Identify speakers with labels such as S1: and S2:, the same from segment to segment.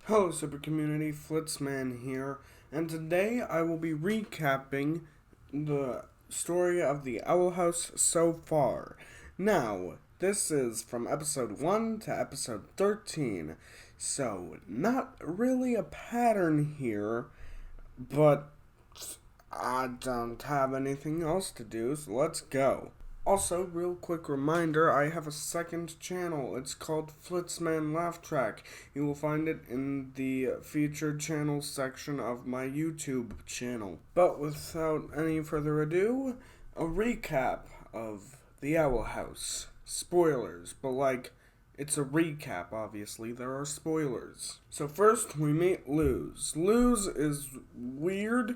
S1: Hello Super Community, Flitzman here, and today I will be recapping the story of the Owl House so far. Now, this is from episode 1 to episode 13, so not really a pattern here, but I don't have anything else to do, so let's go. Also, real quick reminder, I have a second channel. It's called Flitzman Laugh Track. You will find it in the featured channels section of my YouTube channel. But without any further ado, a recap of the Owl House. Spoilers, but it's a recap, obviously. There are spoilers. So first, we meet Luz. Luz is weird,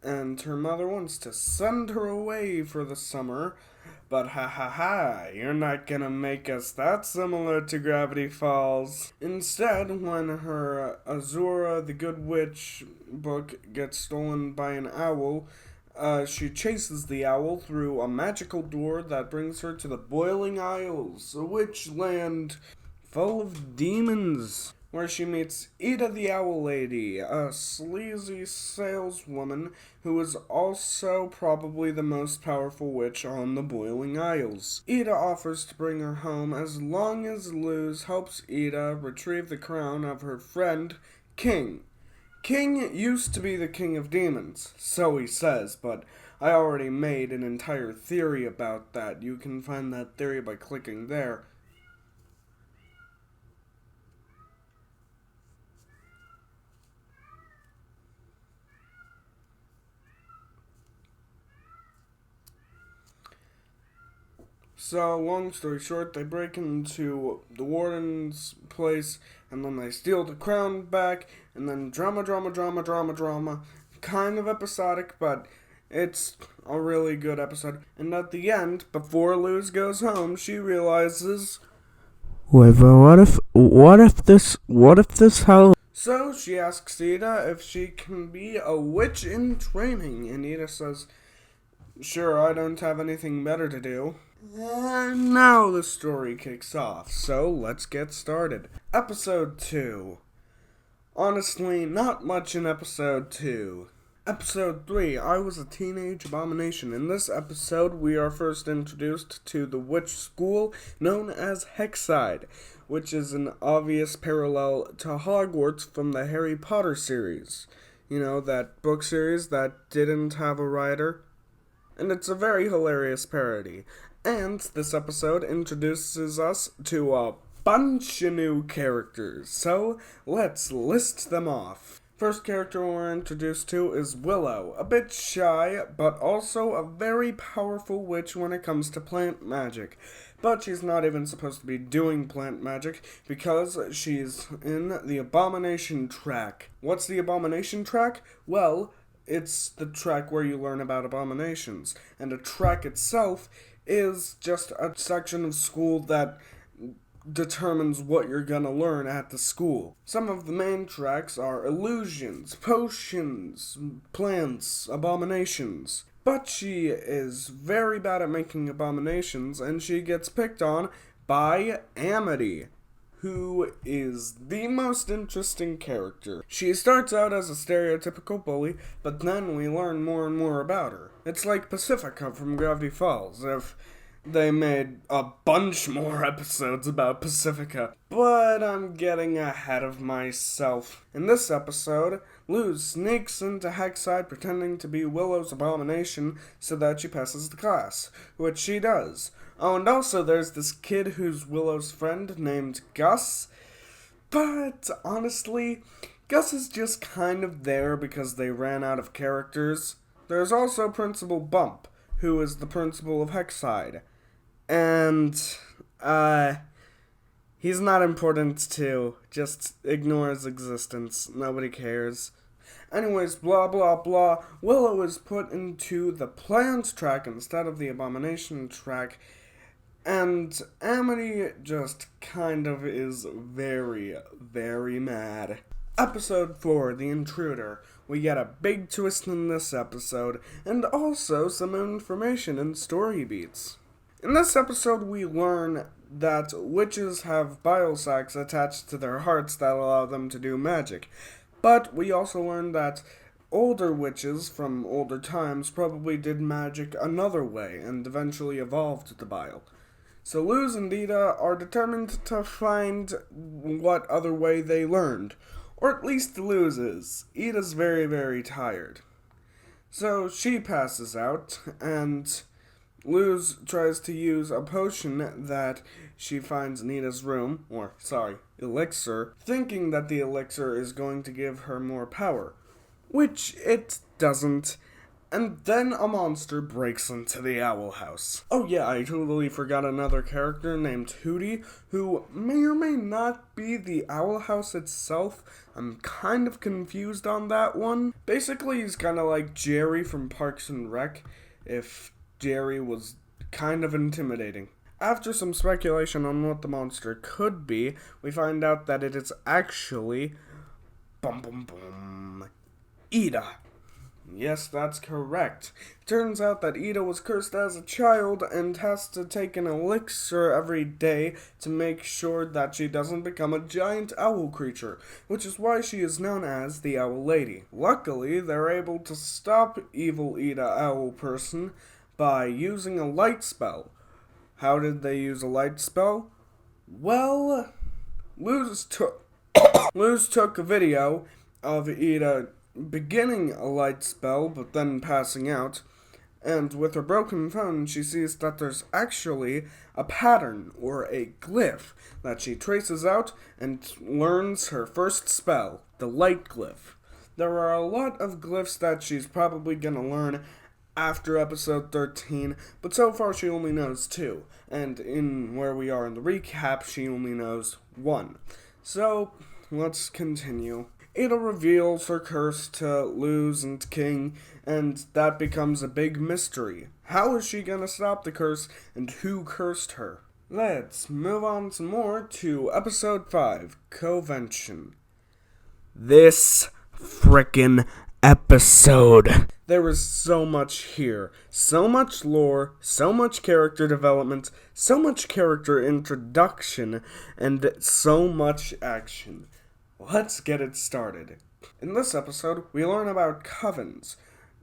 S1: and her mother wants to send her away for the summer, but you're not gonna make us that similar to Gravity Falls. Instead, when her Azura the Good Witch book gets stolen by an owl, she chases the owl through a magical door that brings her to the Boiling Isles, a witch land full of demons, where she meets Ida the Owl Lady, a sleazy saleswoman who is also probably the most powerful witch on the Boiling Isles. Ida offers to bring her home as long as Luz helps Ida retrieve the crown of her friend, King. King used to be the king of demons, so he says, but I already made an entire theory about that. You can find that theory by clicking there. So, long story short, they break into the warden's place, and then they steal the crown back, and then drama. Kind of episodic, but it's a really good episode. And at the end, before Luz goes home, she realizes,
S2: wait, but what if this house...
S1: So, she asks Ida if she can be a witch in training, and Ida says, sure, I don't have anything better to do. And now the story kicks off, so let's get started. Episode 2. Honestly, not much in Episode 2. Episode 3, I Was a Teenage Abomination. In this episode, we are first introduced to the witch school known as Hexside, which is an obvious parallel to Hogwarts from the Harry Potter series. You know, that book series that didn't have a writer? And it's a very hilarious parody. And this episode introduces us to a bunch of new characters, so let's list them off. First character we're introduced to is Willow, a bit shy, but also a very powerful witch when it comes to plant magic. But she's not even supposed to be doing plant magic, because she's in the Abomination track. What's the Abomination track? Well, it's the track where you learn about abominations, and a track itself is just a section of school that determines what you're gonna learn at the school. Some of the main tracks are illusions, potions, plants, abominations. But she is very bad at making abominations, and she gets picked on by Amity, who is the most interesting character. She starts out as a stereotypical bully, but then we learn more and more about her. It's like Pacifica from Gravity Falls, if they made a bunch more episodes about Pacifica. But I'm getting ahead of myself. In this episode, Luz sneaks into Hexside pretending to be Willow's abomination so that she passes the class, which she does. Oh, and also there's this kid who's Willow's friend named Gus. But honestly, Gus is just kind of there because they ran out of characters. There's also Principal Bump, who is the principal of Hexside. And, he's not important too. Just ignore his existence. Nobody cares. Anyways, blah blah blah. Willow is put into the plant track instead of the abomination track. And Amity just kind of is very, very mad. Episode 4, The Intruder. We get a big twist in this episode, and also some information and story beats. In this episode, we learn that witches have bile sacs attached to their hearts that allow them to do magic. But we also learned that older witches from older times probably did magic another way and eventually evolved the bile. So Luz and Ida are determined to find what other way they learned. Or at least Luz is. Ida's very, very tired. So she passes out, and Luz tries to use a potion that she finds in Ida's room, elixir, thinking that the elixir is going to give her more power, which it doesn't. And then a monster breaks into the owl house. Oh yeah, I totally forgot another character named Hootie, who may or may not be the owl house itself. I'm kind of confused on that one. Basically, he's kind of like Jerry from Parks and Rec, if Jerry was kind of intimidating. After some speculation on what the monster could be, we find out that it is actually Ida. Yes, that's correct. It turns out that Ida was cursed as a child and has to take an elixir every day to make sure that she doesn't become a giant owl creature, which is why she is known as the Owl Lady. Luckily, they're able to stop evil Ida Owl Person by using a light spell. How did they use a light spell? Well, Luz took a video of Ida beginning a light spell, but then passing out, and with her broken phone, she sees that there's actually a pattern, or a glyph, that she traces out and learns her first spell, the light glyph. There are a lot of glyphs that she's probably gonna learn after episode 13, but so far she only knows 2, and in where we are in the recap, she only knows 1. So, let's continue. Ida reveals her curse to Luz and King, and that becomes a big mystery. How is she gonna stop the curse, and who cursed her? Let's move on some more to episode 5, Coven.
S2: This frickin' episode.
S1: There is so much here. So much lore, so much character development, so much character introduction, and so much action. Let's get it started. In this episode, we learn about Covens,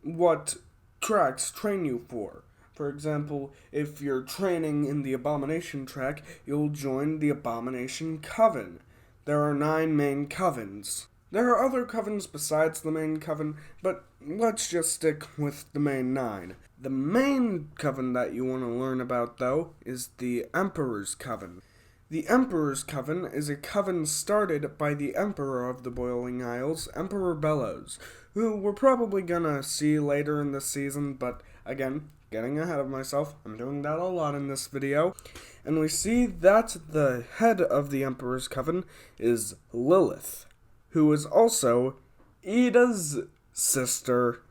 S1: what tracks train you for. For example, if you're training in the Abomination track, you'll join the Abomination Coven. There are 9 main Covens. There are other Covens besides the main Coven, but let's just stick with the main 9. The main Coven that you want to learn about, though, is the Emperor's Coven. The Emperor's Coven is a coven started by the Emperor of the Boiling Isles, Emperor Bellows, who we're probably gonna see later in this season, but again, getting ahead of myself, I'm doing that a lot in this video. And we see that the head of the Emperor's Coven is Lilith, who is also Ida's sister,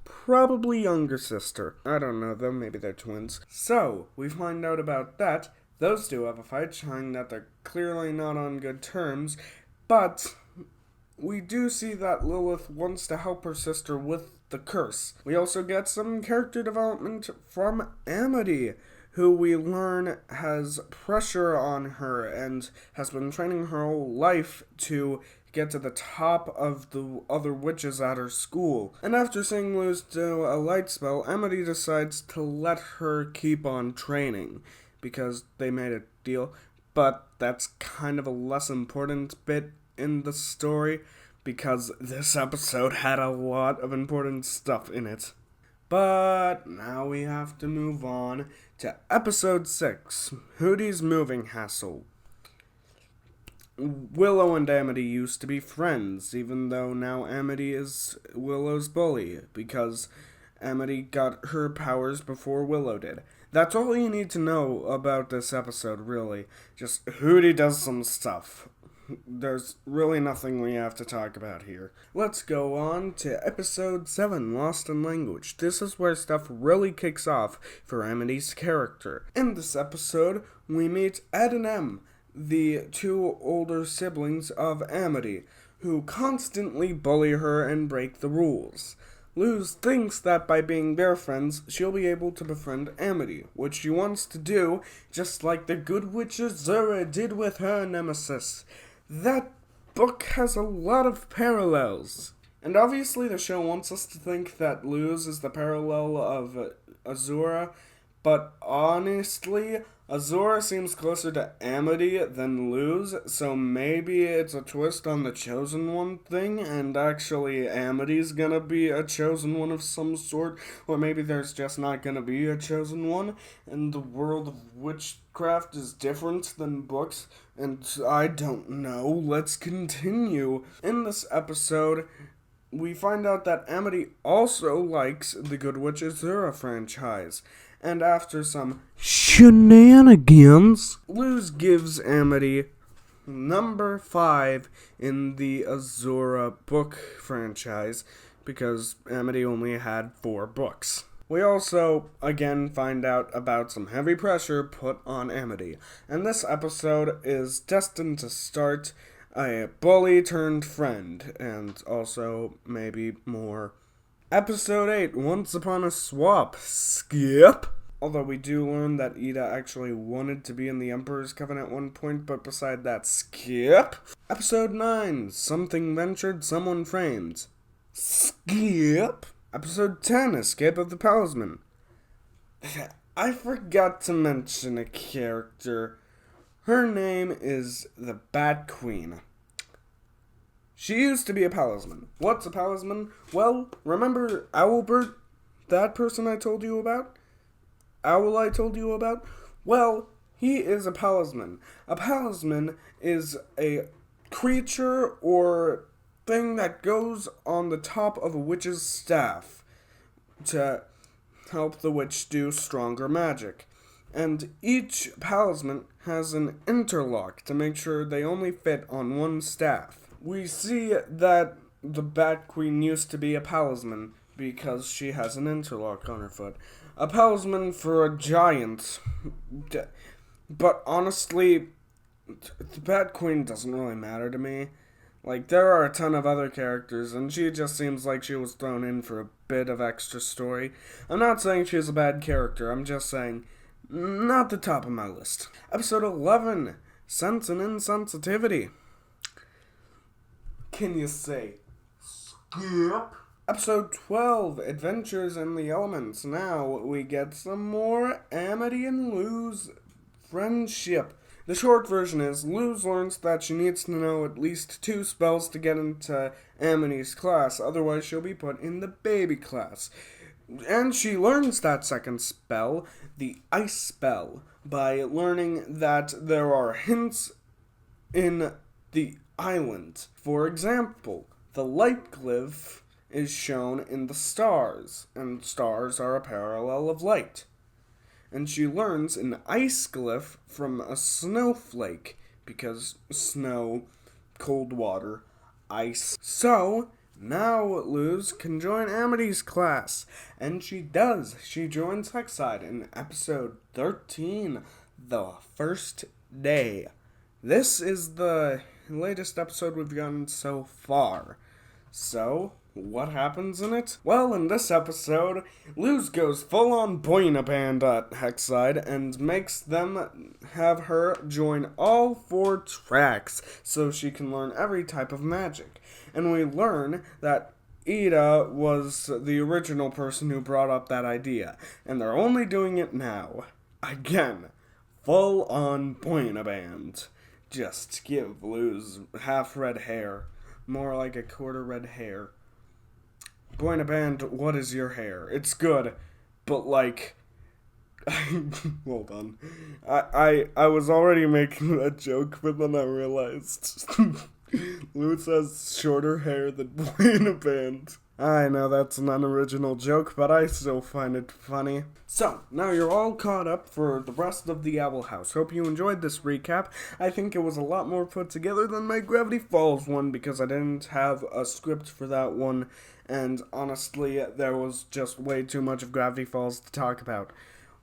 S1: probably younger sister. I don't know though, maybe they're twins. So, we find out about that. Those two have a fight, showing that they're clearly not on good terms, but we do see that Lilith wants to help her sister with the curse. We also get some character development from Amity, who we learn has pressure on her and has been training her whole life to get to the top of the other witches at her school. And after seeing Luz do a light spell, Amity decides to let her keep on training, because they made a deal, but that's kind of a less important bit in the story, because this episode had a lot of important stuff in it. But now we have to move on to episode 6, Hootie's Moving Hassle. Willow and Amity used to be friends, even though now Amity is Willow's bully, because Amity got her powers before Willow did. That's all you need to know about this episode, really. Just Hootie does some stuff. There's really nothing we have to talk about here. Let's go on to episode 7, Lost in Language. This is where stuff really kicks off for Amity's character. In this episode, we meet Ed and Em, the 2 older siblings of Amity, who constantly bully her and break the rules. Luz thinks that by being their friends, she'll be able to befriend Amity, which she wants to do, just like the good witch Azura did with her nemesis. That book has a lot of parallels. And obviously the show wants us to think that Luz is the parallel of Azura, but honestly, Azura seems closer to Amity than Luz, so maybe it's a twist on the Chosen One thing, and actually Amity's gonna be a Chosen One of some sort, or maybe there's just not gonna be a Chosen One, and the world of witchcraft is different than books, and I don't know. Let's continue. In this episode, we find out that Amity also likes the Good Witch Azura franchise. And after some shenanigans, Luz gives Amity number 5 in the Azura book franchise, because Amity only had 4 books. We also, again, find out about some heavy pressure put on Amity. And this episode is destined to start a bully turned friend, and also maybe more. Episode 8, Once Upon a Swap. Skip! Although we do learn that Ida actually wanted to be in the Emperor's Coven at one point, but beside that, skip! Episode 9, Something Ventured, Someone Framed. Skip! Episode 10, Escape of the Talisman. I forgot to mention a character. Her name is the Bat Queen. She used to be a talisman. What's a talisman? Well, remember Owlbert? That person I told you about? Owl I told you about? Well, he is a talisman. A talisman is a creature or thing that goes on the top of a witch's staff to help the witch do stronger magic. And each talisman has an interlock to make sure they only fit on one staff. We see that the Bat Queen used to be a talisman because she has an interlock on her foot. A talisman for a giant. But honestly, the Bat Queen doesn't really matter to me. Like, there are a ton of other characters, and she just seems like she was thrown in for a bit of extra story. I'm not saying she's a bad character, I'm just saying, not the top of my list. Episode 11, Sense and Insensitivity. Can you say skip? Episode 12, Adventures in the Elements. Now we get some more Amity and Luz friendship. The short version is, Luz learns that she needs to know at least 2 spells to get into Amity's class, otherwise she'll be put in the baby class. And she learns that second spell, the ice spell, by learning that there are hints in the island. For example, the light glyph is shown in the stars, and stars are a parallel of light. And she learns an ice glyph from a snowflake, because snow, cold water, ice. So, now Luz can join Amity's class, and she does. She joins Hexside in episode 13, The First Day. This is the latest episode we've gotten so far. So, what happens in it? Well, in this episode, Luz goes full-on boina band at Hexside and makes them have her join all 4 tracks so she can learn every type of magic. And we learn that Ida was the original person who brought up that idea, and they're only doing it now. Again, full-on boina band. Just give Luz half red hair. More like a quarter red hair. Boina band, what is your hair? It's good, but like... Hold on. I was already making a joke, but then I realized... Luz has shorter hair than Boina band. I know that's an unoriginal joke, but I still find it funny. So, now you're all caught up for the rest of the Owl House. Hope you enjoyed this recap. I think it was a lot more put together than my Gravity Falls one, because I didn't have a script for that one, and honestly, there was just way too much of Gravity Falls to talk about.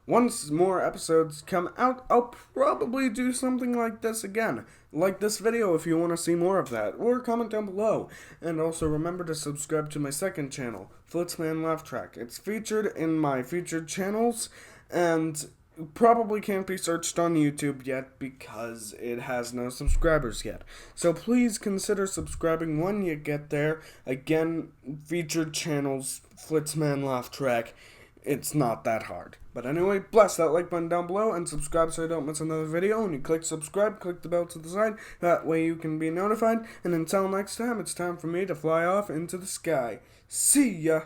S1: Once more episodes come out, I'll probably do something like this again. Like this video if you want to see more of that, or comment down below. And also remember to subscribe to my second channel, Flitzman Laugh Track. It's featured in my featured channels, and probably can't be searched on YouTube yet because it has no subscribers yet. So please consider subscribing when you get there. Again, featured channels, Flitzman Laugh Track. It's not that hard. But anyway, bless that like button down below and subscribe so you don't miss another video. When you click subscribe, click the bell to the side. That way you can be notified. And until next time, it's time for me to fly off into the sky. See ya!